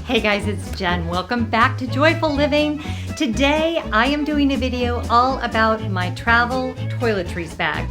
Hey guys, it's Jen. Welcome back to Joyful Living. Today I am doing a video all about my travel toiletries bag.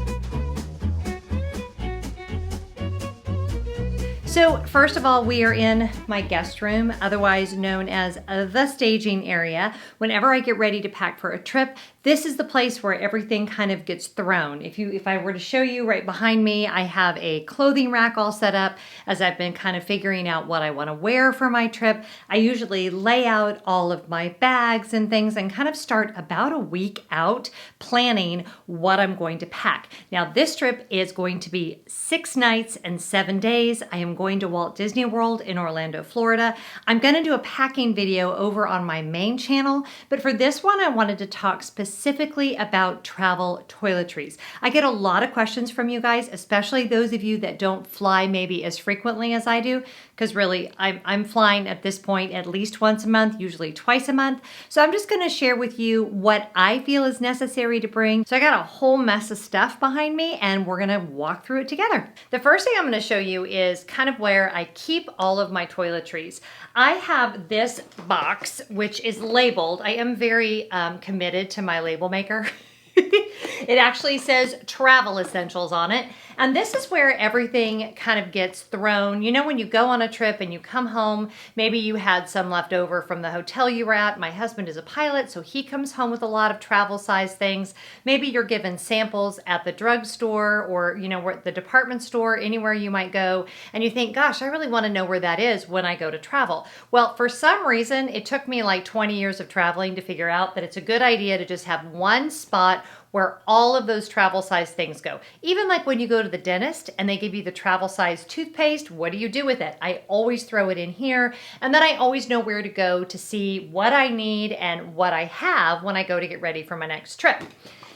So first of all, we are in my guest room, otherwise known as the staging area. Whenever I get ready to pack for a trip, this is the place where everything kind of gets thrown. If I were to show you right behind me, I have a clothing rack all set up as I've been kind of figuring out what I want to wear for my trip. I usually lay out all of my bags and things and kind of start about a week out planning what I'm going to pack. Now this trip is going to be 6 nights and 7 days. I am going to Walt Disney World in Orlando, Florida. I'm going to do a packing video over on my main channel, but for this one I wanted to talk specifically about travel toiletries. I get a lot of questions from you guys, especially those of you that don't fly maybe as frequently as I do, because really I'm flying at this point at least once a month, usually twice a month. So I'm just going to share with you what I feel is necessary to bring. So I got a whole mess of stuff behind me and we're going to walk through it together. The first thing I'm going to show you is kind of where I keep all of my toiletries. I have this box, which is labeled. I am very committed to my label maker. It actually says travel essentials on it. And this is where everything kind of gets thrown. You know, when you go on a trip and you come home, maybe you had some left over from the hotel you were at. My husband is a pilot, so he comes home with a lot of travel size things. Maybe you're given samples at the drugstore or, you know, we're at the department store, anywhere you might go. And you think, gosh, I really want to know where that is when I go to travel. Well, for some reason, it took me like 20 years of traveling to figure out that it's a good idea to just have one spot where all of those travel size things go. Even like when you go to the dentist and they give you the travel size toothpaste, what do you do with it? I always throw it in here, and then I always know where to go to see what I need and what I have when I go to get ready for my next trip.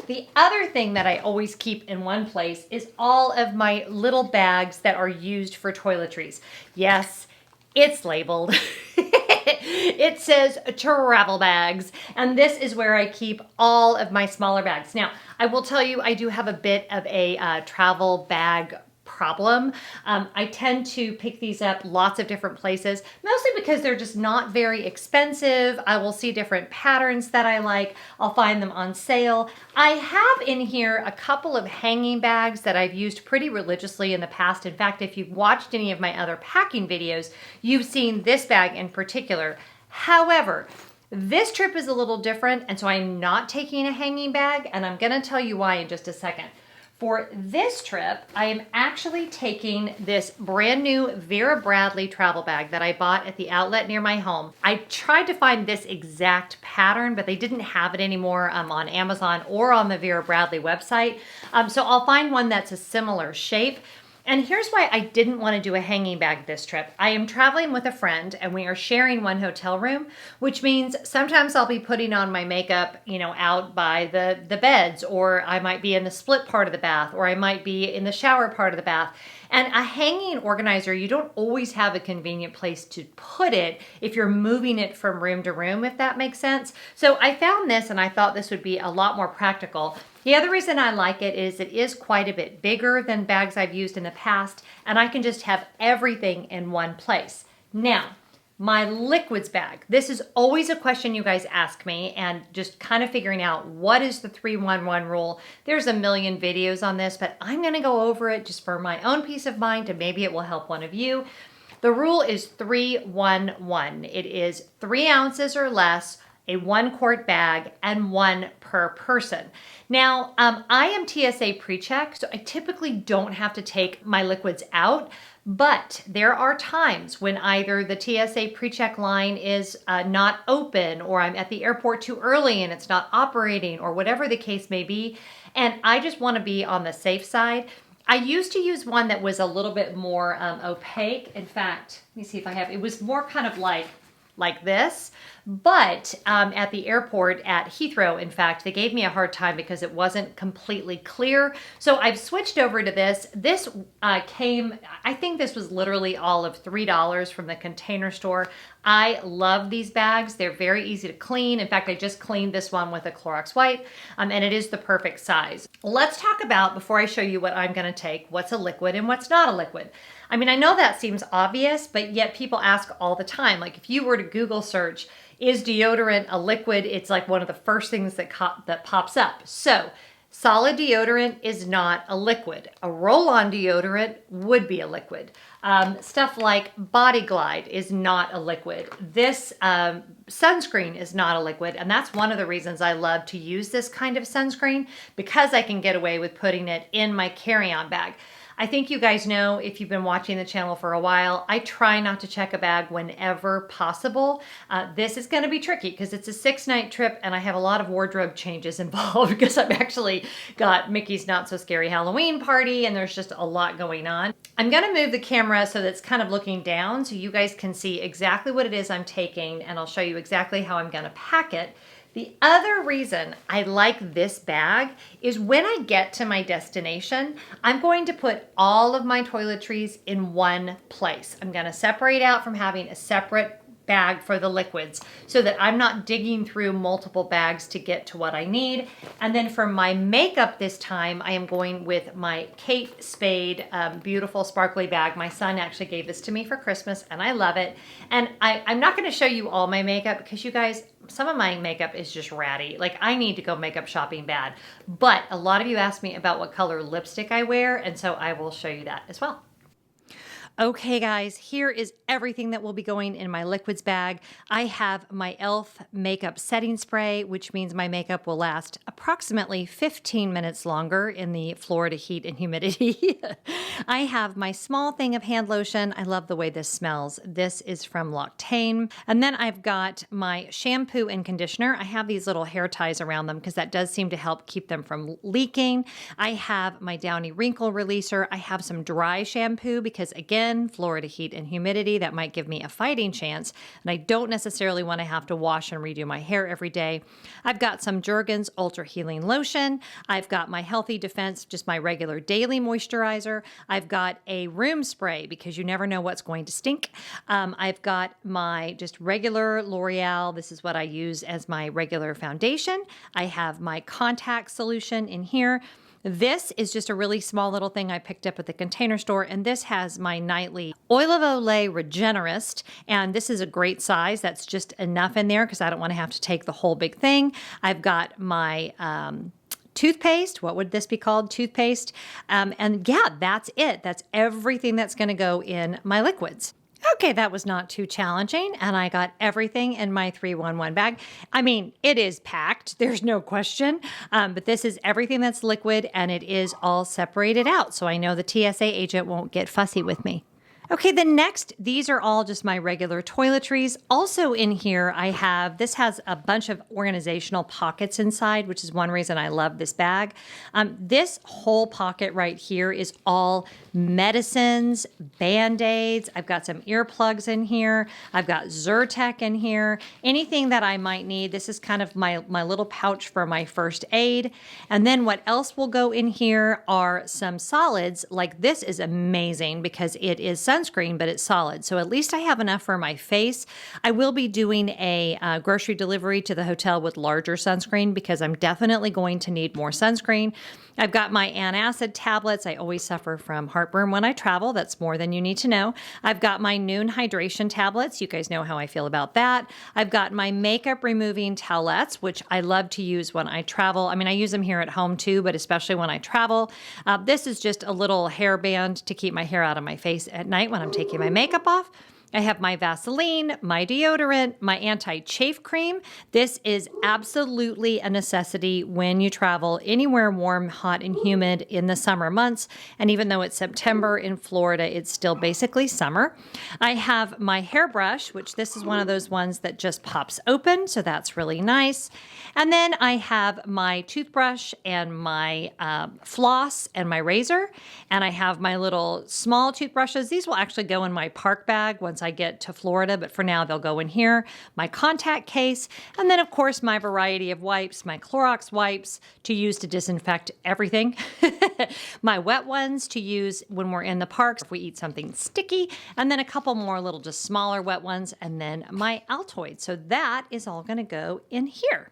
The other thing that I always keep in one place is all of my little bags that are used for toiletries. Yes, it's labeled. It says travel bags, and this is where I keep all of my smaller bags. Now, I will tell you, I do have a bit of a travel bag problem. I tend to pick these up lots of different places, mostly because they're just not very expensive. I will see different patterns that I like. I'll find them on sale. I have in here a couple of hanging bags that I've used pretty religiously in the past. In fact, if you've watched any of my other packing videos, you've seen this bag in particular. However, this trip is a little different, and so I'm not taking a hanging bag, and I'm going to tell you why in just a second. For this trip, I am actually taking this brand new Vera Bradley travel bag that I bought at the outlet near my home. I tried to find this exact pattern, but they didn't have it anymore on Amazon or on the Vera Bradley website. So I'll find one that's a similar shape. And here's why I didn't want to do a hanging bag this trip. I am traveling with a friend and we are sharing one hotel room, which means sometimes I'll be putting on my makeup, you know, out by the beds, or I might be in the split part of the bath, or I might be in the shower part of the bath. And a hanging organizer, you don't always have a convenient place to put it if you're moving it from room to room, if that makes sense. So I found this and I thought this would be a lot more practical. The other reason I like it is quite a bit bigger than bags I've used in the past, and I can just have everything in one place. Now, my liquids bag. This is always a question you guys ask me, and just kind of figuring out what is the 3-1-1 rule. There's a million videos on this, but I'm going to go over it just for my own peace of mind, and maybe it will help one of you. The rule is 3-1-1. It is 3 ounces or less, a 1-quart bag, and 1 per person. Now, I am TSA pre-check, so I typically don't have to take my liquids out, but there are times when either the TSA pre-check line is not open, or I'm at the airport too early and it's not operating, or whatever the case may be, and I just want to be on the safe side. I used to use one that was a little bit more opaque. In fact, let me see if I have, it was more kind of like this, but at the airport at Heathrow, in fact, they gave me a hard time because it wasn't completely clear. So I've switched over to this. This came, I think this was literally all of $3 from the Container Store. I love these bags. They're very easy to clean. In fact, I just cleaned this one with a Clorox wipe, and it is the perfect size. Let's talk about, before I show you what I'm going to take, what's a liquid and what's not a liquid. I mean, I know that seems obvious, but yet people ask all the time. Like if you were to Google search, is deodorant a liquid? It's like one of the first things that pops up. So solid deodorant is not a liquid. A roll-on deodorant would be a liquid. Stuff like Body Glide is not a liquid. This sunscreen is not a liquid, and that's one of the reasons I love to use this kind of sunscreen, because I can get away with putting it in my carry-on bag. I think you guys know, if you've been watching the channel for a while, I try not to check a bag whenever possible. This is going to be tricky because it's a 6-night trip and I have a lot of wardrobe changes involved because I've actually got Mickey's Not So Scary Halloween party and there's just a lot going on. I'm going to move the camera so that it's kind of looking down so you guys can see exactly what it is I'm taking, and I'll show you exactly how I'm going to pack it. The other reason I like this bag is when I get to my destination, I'm going to put all of my toiletries in one place. I'm going to separate out from having a separate bag for the liquids so that I'm not digging through multiple bags to get to what I need. And then for my makeup this time, I am going with my Kate Spade beautiful sparkly bag. My son actually gave this to me for Christmas and I love it. And I'm not going to show you all my makeup because you guys, some of my makeup is just ratty. Like I need to go makeup shopping bad. But a lot of you asked me about what color lipstick I wear, and so I will show you that as well. Okay guys, here is everything that will be going in my liquids bag. I have my e.l.f. makeup setting spray, which means my makeup will last approximately 15 minutes longer in the Florida heat and humidity. I have my small thing of hand lotion. I love the way this smells. This is from L'Occitane. And then I've got my shampoo and conditioner. I have these little hair ties around them because that does seem to help keep them from leaking. I have my Downy wrinkle releaser. I have some dry shampoo because, again, Florida heat and humidity, that might give me a fighting chance, and I don't necessarily want to have to wash and redo my hair every day. I've got some Jergens Ultra Healing Lotion. I've got my Healthy Defense, just my regular daily moisturizer. I've got a room spray because you never know what's going to stink. I've got my just regular L'Oreal. This is what I use as my regular foundation. I have my contact solution in here. This is just a really small little thing I picked up at the Container Store, and this has my nightly Oil of Olay Regenerist, and this is a great size. That's just enough in there because I don't want to have to take the whole big thing. I've got my toothpaste. What would this be called? Toothpaste. And yeah, that's it. That's everything that's going to go in my liquids. Okay, that was not too challenging, and I got everything in my 3-1-1 bag. I mean, it is packed, there's no question, but this is everything that's liquid, and it is all separated out, so I know the TSA agent won't get fussy with me. Okay, then next, these are all just my regular toiletries. Also in here, this has a bunch of organizational pockets inside, which is one reason I love this bag. This whole pocket right here is all medicines, Band-Aids. I've got some earplugs in here. I've got Zyrtec in here. Anything that I might need. This is kind of my little pouch for my first aid. And then what else will go in here are some solids. Like this is amazing because it is sunscreen, but it's solid. So at least I have enough for my face. I will be doing a grocery delivery to the hotel with larger sunscreen because I'm definitely going to need more sunscreen. I've got my Antacid tablets. I always suffer from heartburn when I travel. That's more than you need to know. I've got my Noon hydration tablets. You guys know how I feel about that. I've got my makeup removing towelettes, which I love to use when I travel. I mean, I use them here at home too, but especially when I travel. This is just a little hairband to keep my hair out of my face at night when I'm taking my makeup off. I have my Vaseline, my deodorant, my anti-chafe cream. This is absolutely a necessity when you travel anywhere warm, hot, and humid in the summer months. And even though it's September in Florida, it's still basically summer. I have my hairbrush, which this is one of those ones that just pops open, so that's really nice. And then I have my toothbrush and my floss and my razor. And I have my little small toothbrushes. These will actually go in my park bag once I get to Florida, but for now they'll go in here. My contact case, and then of course my variety of wipes, my Clorox wipes to use to disinfect everything. My wet ones to use when we're in the parks if we eat something sticky, and then a couple more little just smaller wet ones, and then my Altoids. So that is all going to go in here.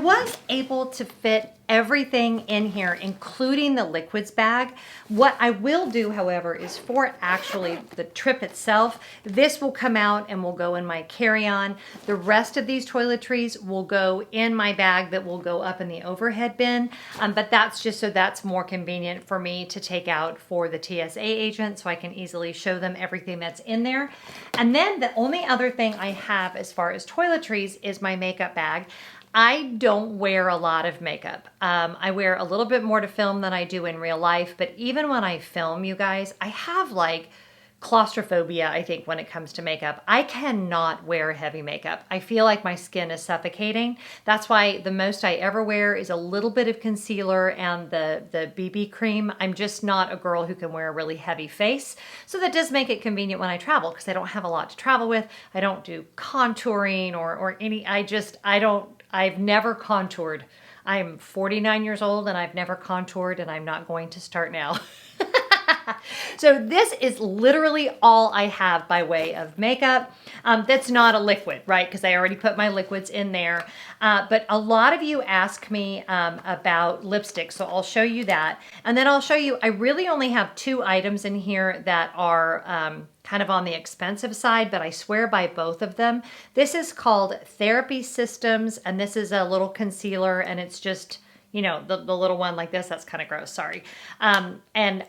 was able to fit everything in here, including the liquids bag. What I will do, however, is for actually the trip itself, this will come out and will go in my carry-on. The rest of these toiletries will go in my bag that will go up in the overhead bin. But that's just so that's more convenient for me to take out for the TSA agent, so I can easily show them everything that's in there. And then the only other thing I have as far as toiletries is my makeup bag. I don't wear a lot of makeup. I wear a little bit more to film than I do in real life, but even when I film, you guys, I have like claustrophobia, I think, when it comes to makeup. I cannot wear heavy makeup. I feel like my skin is suffocating. That's why the most I ever wear is a little bit of concealer and the BB cream. I'm just not a girl who can wear a really heavy face. So that does make it convenient when I travel because I don't have a lot to travel with. I don't do contouring or any, I've never contoured. I'm 49 years old and I've never contoured, and I'm not going to start now. So this is literally all I have by way of makeup. That's not a liquid, right? Because I already put my liquids in there. But a lot of you ask me about lipstick, so I'll show you that. And then I'll show you, I really only have 2 items in here that are kind of on the expensive side, but I swear by both of them. This is called Therapy Systems, and this is a little concealer, and it's just, you know, the little one like this. That's kind of gross, sorry. And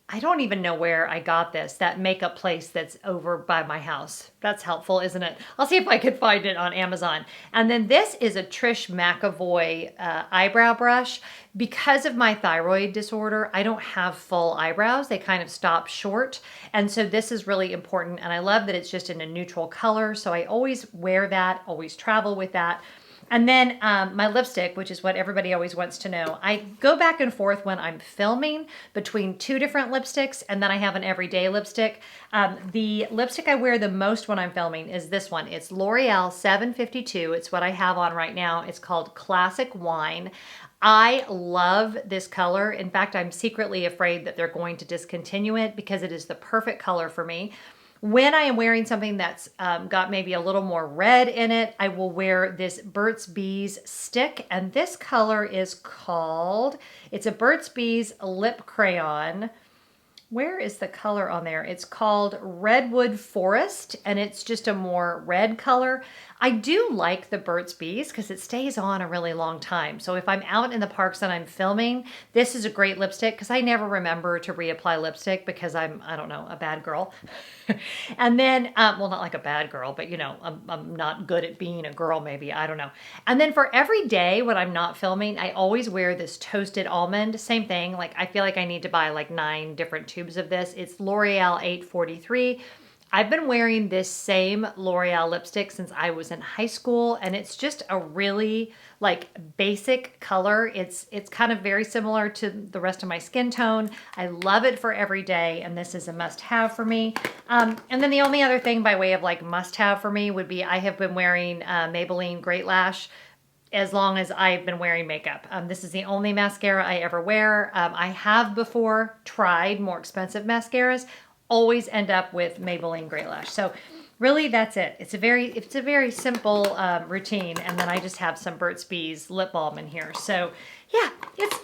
I don't even know where I got this, that makeup place that's over by my house. That's helpful, isn't it? I'll see if I could find it on Amazon. And then this is a Trish Mcevoy eyebrow brush. Because of my thyroid disorder, I don't have full eyebrows. They kind of stop short. And so this is really important. And I love that it's just in a neutral color. So I always wear that, always travel with that. And then my lipstick, which is what everybody always wants to know. I go back and forth when I'm filming between 2 different lipsticks, and then I have an everyday lipstick. The lipstick I wear the most when I'm filming is this one. It's L'Oreal 752. It's what I have on right now. It's called Classic Wine. I love this color. In fact, I'm secretly afraid that they're going to discontinue it because it is the perfect color for me. When I am wearing something that's got maybe a little more red in it, I will wear this Burt's Bees stick. And this color is called, it's a Burt's Bees lip crayon. Where is the color on there? It's called Redwood Forest, and it's just a more red color. I do like the Burt's Bees because it stays on a really long time. So if I'm out in the parks and I'm filming, this is a great lipstick because I never remember to reapply lipstick because I don't know, a bad girl. And then, well, not like a bad girl, but you know, I'm not good at being a girl maybe, I don't know. And then for every day when I'm not filming, I always wear this Toasted Almond, same thing. Like I feel like I need to buy like 9 different tubes of this. It's L'Oreal 843. I've been wearing this same L'Oreal lipstick since I was in high school, and it's just a really like basic color. It's kind of very similar to the rest of my skin tone. I love it for every day, and this is a must-have for me. And then the only other thing by way of like must-have for me would be I have been wearing Maybelline Great Lash as long as I've been wearing makeup. This is the only mascara I ever wear. I have before tried more expensive mascaras, always end up with Maybelline Great Lash. So really that's it. It's a very simple routine. And then I just have some Burt's Bees lip balm in here. So yeah,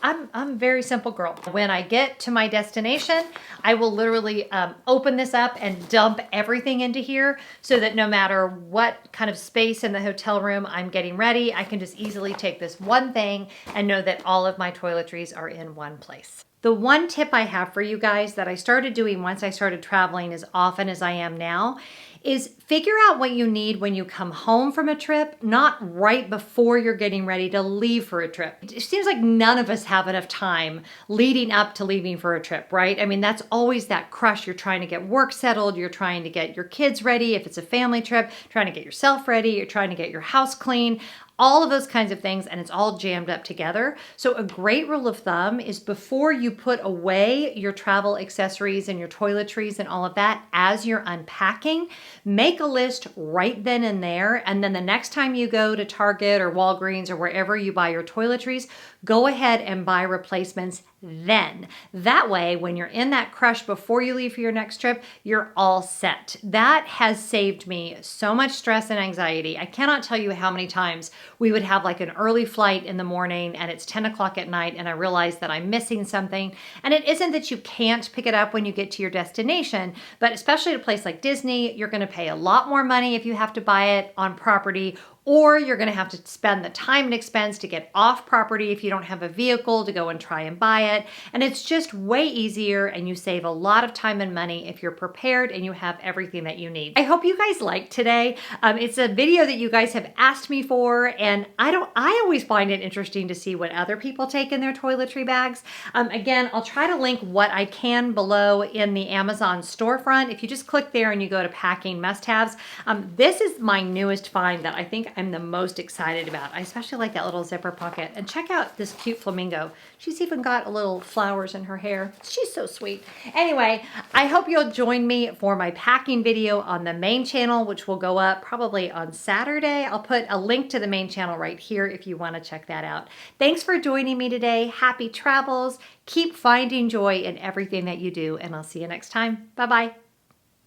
I'm a very simple girl. When I get to my destination, I will literally open this up and dump everything into here so that no matter what kind of space in the hotel room I'm getting ready, I can just easily take this one thing and know that all of my toiletries are in one place. The one tip I have for you guys that I started doing once I started traveling as often as I am now is figure out what you need when you come home from a trip, not right before you're getting ready to leave for a trip. It seems like none of us have enough time leading up to leaving for a trip, right? I mean, that's always that crush. You're trying to get work settled. You're trying to get your kids ready. If it's a family trip, trying to get yourself ready. You're trying to get your house clean. All of those kinds of things, and it's all jammed up together. So a great rule of thumb is before you put away your travel accessories and your toiletries and all of that, as you're unpacking, make a list right then and there. And then the next time you go to Target or Walgreens or wherever you buy your toiletries, go ahead and buy replacements then. That way, when you're in that crush before you leave for your next trip, you're all set. That has saved me so much stress and anxiety. I cannot tell you how many times we would have like an early flight in the morning and it's 10 o'clock at night and I realize that I'm missing something. And it isn't that you can't pick it up when you get to your destination, but especially at a place like Disney, you're going to pay a lot more money if you have to buy it on property, or you're going to have to spend the time and expense to get off property if you don't have a vehicle to go and try and buy it. And it's just way easier, and you save a lot of time and money if you're prepared and you have everything that you need. I hope you guys liked today. It's a video that you guys have asked me for, and I always find it interesting to see what other people take in their toiletry bags. Again, I'll try to link what I can below in the Amazon storefront. If you just click there and you go to packing must-haves, this is my newest find that I think I'm the most excited about. I especially like that little zipper pocket. And check out this cute flamingo. She's even got a little flowers in her hair. She's so sweet. Anyway, I hope you'll join me for my packing video on the main channel, which will go up probably on Saturday. I'll put a link to the main channel right here if you want to check that out. Thanks for joining me today. Happy travels. Keep finding joy in everything that you do, and I'll see you next time. Bye-bye.